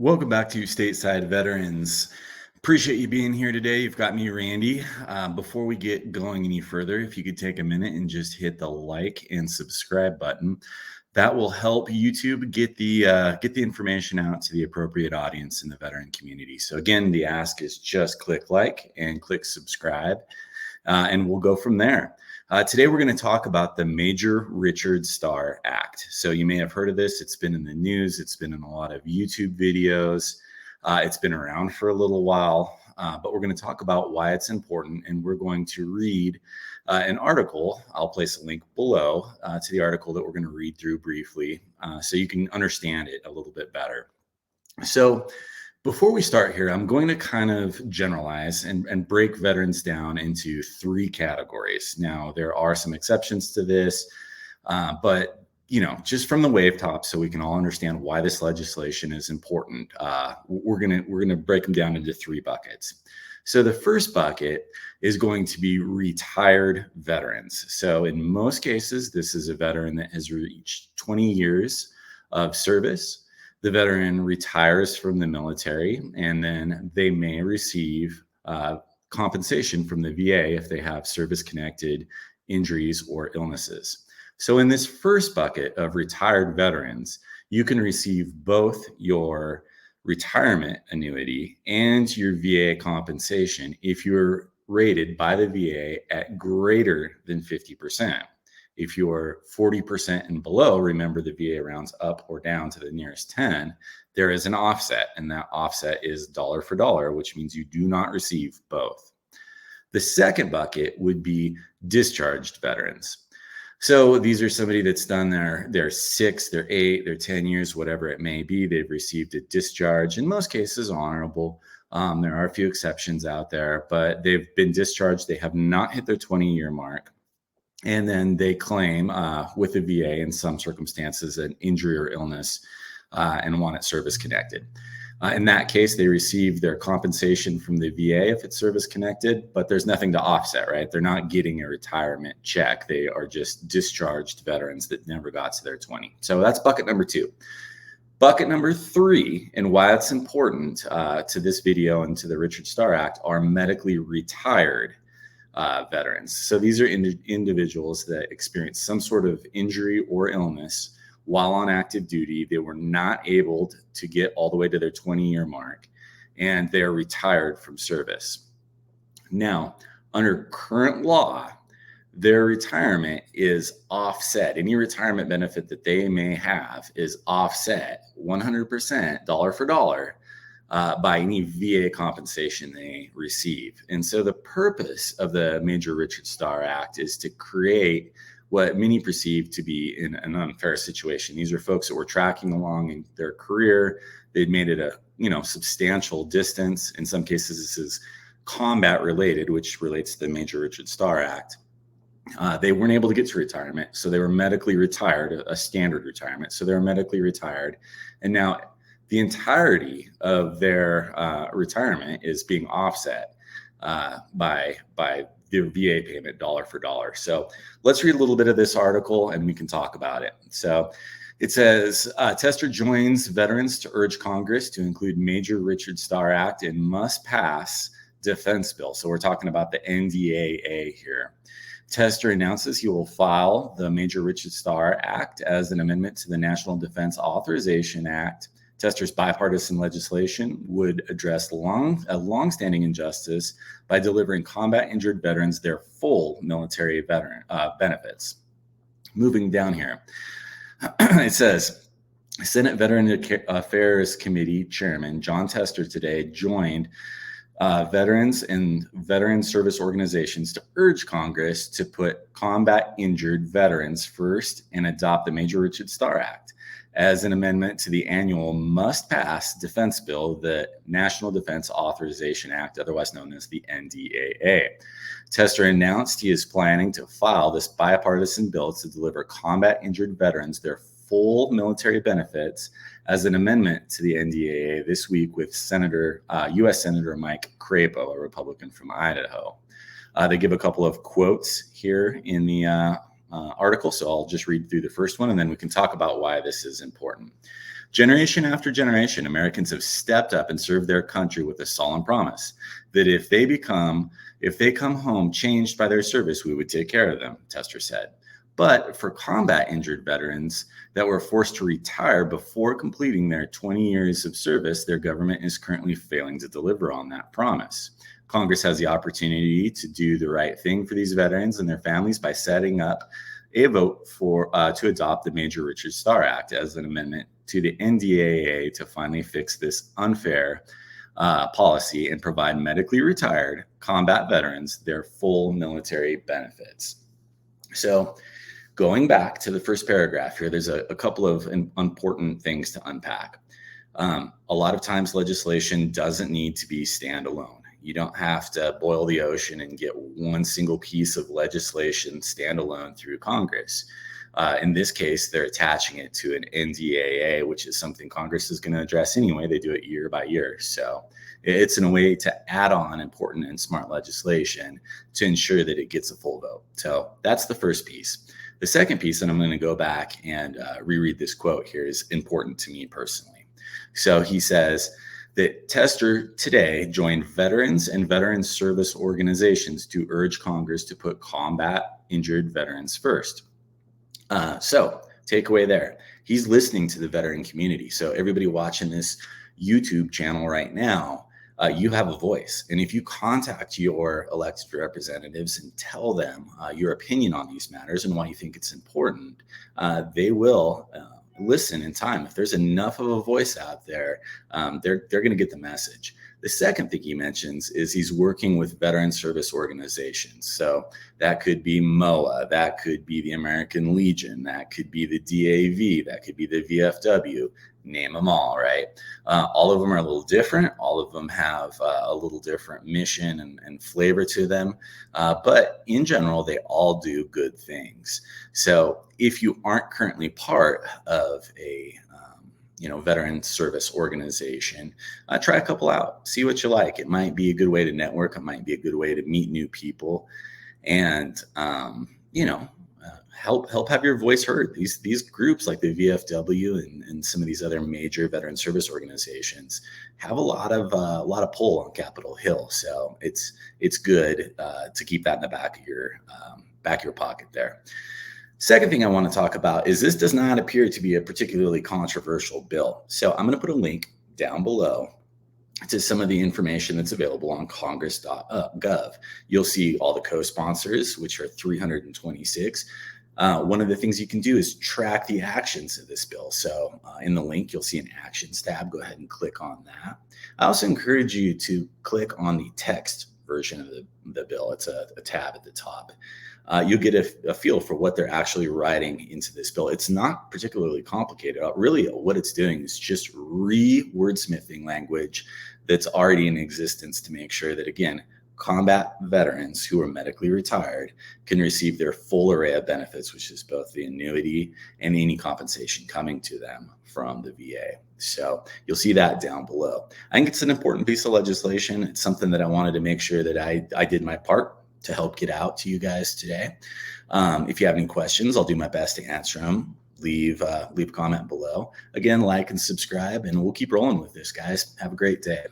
Welcome back to Stateside Veterans. Appreciate you being here today. You've got me, Randy. Before we get going any further, if you could take a minute and just hit the like and subscribe button, that will help YouTube get the information out to the appropriate audience in the veteran community. So again, the ask is just click like and click subscribe, and we'll go from there. Today, we're going to talk about the Major Richard Starr Act. So you may have heard of this. It's been in the news. It's been in a lot of YouTube videos. It's been around for a little while, but we're going to talk about why it's important. And we're going to read an article. I'll place a link below to the article that we're going to read through briefly so you can understand it a little bit better. So before we start here, I'm going to kind of generalize and break veterans down into three categories. Now, there are some exceptions to this, but just from the wave top, so we can all understand why this legislation is important, we're gonna break them down into three buckets. So the first bucket is going to be retired veterans. So in most cases, this is a veteran that has reached 20 years of service. The veteran retires from the military, and then they may receive compensation from the VA if they have service-connected injuries or illnesses. So in this first bucket of retired veterans, you can receive both your retirement annuity and your VA compensation if you're rated by the VA at greater than 50%. If you're 40% and below, remember the VA rounds up or down to the nearest 10, there is an offset, and that offset is dollar for dollar, which means you do not receive both. The second bucket would be discharged veterans. So these are somebody that's done their 6, their 8, their 10 years, whatever it may be. They've received a discharge, in most cases honorable. There are a few exceptions out there, but they've been discharged. They have not hit their 20-year mark. And then they claim with the VA in some circumstances an injury or illness and want it service connected. In that case, they receive their compensation from the VA if it's service connected, but there's nothing to offset, right? They're not getting a retirement check. They are just discharged veterans that never got to their 20. So that's bucket number 2. Bucket number 3, and why it's important to this video and to the Richard Starr Act, are medically retired veterans. So these are individuals that experience some sort of injury or illness while on active duty. They were not able to get all the way to their 20-year mark, and they're retired from service. Now, under current law, their retirement is offset. Any retirement benefit that they may have is offset 100% dollar for dollar by any VA compensation they receive. And so the purpose of the Major Richard Starr Act is to create what many perceive to be an unfair situation. These are folks that were tracking along in their career. They'd made it a substantial distance. In some cases, this is combat related, which relates to the Major Richard Starr Act. They weren't able to get to retirement, so they were medically retired, a standard retirement. So they were medically retired. And now the entirety of their retirement is being offset by the VA payment dollar for dollar. So let's read a little bit of this article and we can talk about it. So it says, Tester joins veterans to urge Congress to include Major Richard Starr Act and must pass defense bill. So we're talking about the NDAA here. Tester announces he will file the Major Richard Starr Act as an amendment to the National Defense Authorization Act. Tester's bipartisan legislation would address a longstanding injustice by delivering combat-injured veterans their full military veteran benefits. Moving down here, it says, Senate Veteran Affairs Committee Chairman John Tester today joined veterans and veteran service organizations to urge Congress to put combat-injured veterans first and adopt the Major Richard Starr Act as an amendment to the annual must-pass defense bill, the National Defense Authorization Act, otherwise known as the NDAA. Tester announced he is planning to file this bipartisan bill to deliver combat-injured veterans their full military benefits as an amendment to the NDAA this week with U.S. Senator Mike Crapo, a Republican from Idaho. They give a couple of quotes here in the article, so I'll just read through the first one and then we can talk about why this is important. Generation after generation, Americans have stepped up and served their country with a solemn promise that if they come home changed by their service, we would take care of them, Tester said. But for combat injured veterans that were forced to retire before completing their 20 years of service, their government is currently failing to deliver on that promise. Congress has the opportunity to do the right thing for these veterans and their families by setting up a vote to adopt the Major Richard Starr Act as an amendment to the NDAA to finally fix this unfair policy and provide medically retired combat veterans their full military benefits. So going back to the first paragraph here, there's a couple of important things to unpack. A lot of times legislation doesn't need to be standalone. You don't have to boil the ocean and get one single piece of legislation standalone through Congress. In this case, they're attaching it to an NDAA, which is something Congress is going to address anyway. They do it year by year. So it's in a way to add on important and smart legislation to ensure that it gets a full vote. So that's the first piece. The second piece, and I'm going to go back and reread this quote here, is important to me personally. So he says that Tester today joined veterans and veteran service organizations to urge Congress to put combat injured veterans first. So takeaway there, he's listening to the veteran community. So everybody watching this YouTube channel right now, you have a voice. And if you contact your elected representatives and tell them your opinion on these matters and why you think it's important, they will listen in time. If there's enough of a voice out there, they're going to get the message. The second thing he mentions is he's working with veteran service organizations. So that could be MOA, that could be the American Legion, that could be the DAV, that could be the VFW, name them all, right? All of them are a little different. All of them have a little different mission and flavor to them. But in general, they all do good things. So if you aren't currently part of a veteran service organization, try a couple out, see what you like. It might be a good way to network. It might be a good way to meet new people and, help have your voice heard. These groups like the VFW and some of these other major veteran service organizations have a lot of pull on Capitol Hill. So it's good to keep that in the back of your pocket there. Second thing I want to talk about is this does not appear to be a particularly controversial bill. So I'm going to put a link down below to some of the information that's available on congress.gov. You'll see all the co-sponsors, which are 326. One of the things you can do is track the actions of this bill. So in the link, you'll see an actions tab. Go ahead and click on that. I also encourage you to click on the text version of the bill. It's a tab at the top. You'll get a feel for what they're actually writing into this bill. It's not particularly complicated. Really, what it's doing is just re-wordsmithing language that's already in existence to make sure that, again, combat veterans who are medically retired can receive their full array of benefits, which is both the annuity and any compensation coming to them from the VA. So you'll see that down below. I think it's an important piece of legislation. It's something that I wanted to make sure that I did my part to help get out to you guys today. If you have any questions, I'll do my best to answer them. Leave a comment below. Again, like and subscribe, and we'll keep rolling with this, guys. Have a great day.